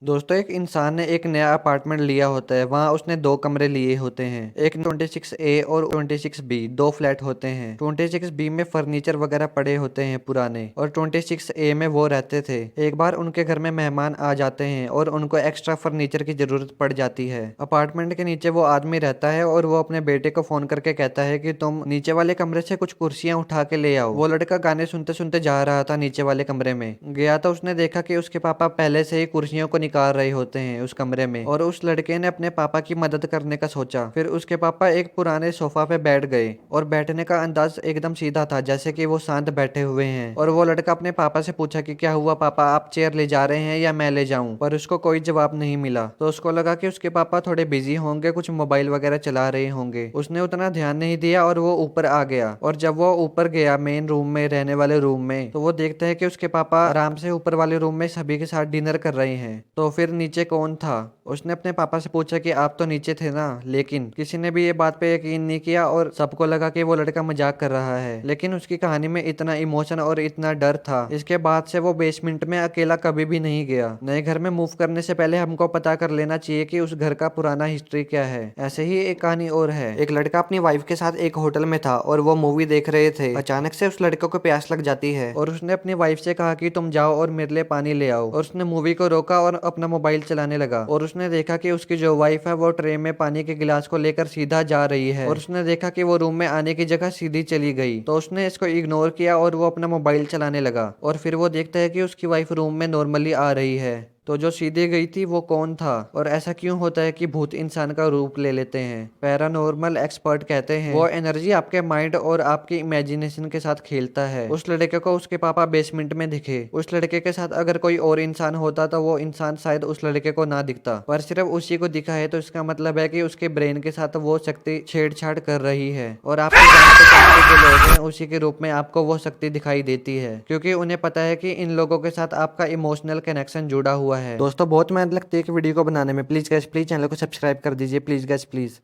दोस्तों, एक इंसान ने एक नया अपार्टमेंट लिया होता है। वहाँ उसने दो कमरे लिए होते हैं। एक 26A और 26B, दो फ्लैट होते हैं। 26B में फर्नीचर वगैरह पड़े होते हैं पुराने, और 26A में वो रहते थे। एक बार उनके घर में मेहमान आ जाते हैं और उनको एक्स्ट्रा फर्नीचर की जरूरत पड़ जाती है। अपार्टमेंट के नीचे वो आदमी रहता है और वो अपने बेटे को फोन करके कहता है कि तुम नीचे वाले कमरे से कुछ कुर्सियां उठा के ले आओ। वो लड़का गाने सुनते सुनते जा रहा था नीचे वाले कमरे में। गया तो उसने देखा कि उसके पापा पहले से ही कुर्सियों को निकाल रहे होते हैं उस कमरे में, और उस लड़के ने अपने पापा की मदद करने का सोचा। फिर उसके पापा एक पुराने सोफा पे बैठ गए, और बैठने का अंदाज एकदम सीधा था, जैसे कि वो शांत बैठे हुए हैं। और वो लड़का अपने पापा से पूछा कि क्या हुआ पापा, आप चेयर ले जा रहे हैं या मैं ले जाऊं? पर उसको कोई जवाब नहीं मिला। तो उसको लगा कि उसके पापा थोड़े बिजी होंगे, कुछ मोबाइल वगैरह चला रहे होंगे। उसने उतना ध्यान नहीं दिया और वो ऊपर आ गया। और जब वो ऊपर गया मेन रूम में, रहने वाले रूम में, तो वो देखता है कि उसके पापा आराम से ऊपर वाले रूम में सभी के साथ डिनर कर रहे हैं। तो फिर नीचे कौन था? उसने अपने पापा से पूछा कि आप तो नीचे थे ना, लेकिन किसी ने भी ये बात पे यकीन नहीं किया और सबको लगा कि वो लड़का मजाक कर रहा है। लेकिन उसकी कहानी में इतना इमोशन और इतना डर था, इसके बाद से वो बेसमेंट में अकेला कभी भी नहीं गया। नए घर में मूव करने से पहले हमको पता कर लेना चाहिए कि उस घर का पुराना हिस्ट्री क्या है। ऐसे ही एक कहानी और है। एक लड़का अपनी वाइफ के साथ एक होटल में था और वो मूवी देख रहे थे। अचानक से उस लड़के को प्यास लग जाती है और उसने अपनी वाइफ से कहा कि तुम जाओ और मेरे लिए पानी ले आओ। और उसने मूवी को रोका और अपना मोबाइल चलाने लगा। और उसने देखा कि उसकी जो वाइफ है वो ट्रे में पानी के गिलास को लेकर सीधा जा रही है, और उसने देखा कि वो रूम में आने की जगह सीधी चली गई। तो उसने इसको इग्नोर किया और वो अपना मोबाइल चलाने लगा। और फिर वो देखता है कि उसकी वाइफ रूम में नॉर्मली आ रही है। तो जो सीधे गई थी वो कौन था, और ऐसा क्यों होता है कि भूत इंसान का रूप ले लेते हैं? पैरानॉर्मल एक्सपर्ट कहते हैं वो एनर्जी आपके माइंड और आपकी इमेजिनेशन के साथ खेलता है। उस लड़के को उसके पापा बेसमेंट में दिखे। उस लड़के के साथ अगर कोई और इंसान होता तो वो इंसान शायद उस लड़के को ना दिखता, पर सिर्फ उसी को दिखा है, तो इसका मतलब है कि उसके ब्रेन के साथ वो शक्ति छेड़छाड़ कर रही है। और आपके जान पहचान के जो लोग हैं उसी के रूप में आपको वो शक्ति दिखाई देती है, क्योंकि उन्हें पता है कि इन लोगों के साथ आपका इमोशनल कनेक्शन जुड़ा हुआ है। दोस्तों, बहुत मेहनत लगती है एक वीडियो को बनाने में। प्लीज गाइस, प्लीज चैनल को सब्सक्राइब कर दीजिए, प्लीज गाइस, प्लीज।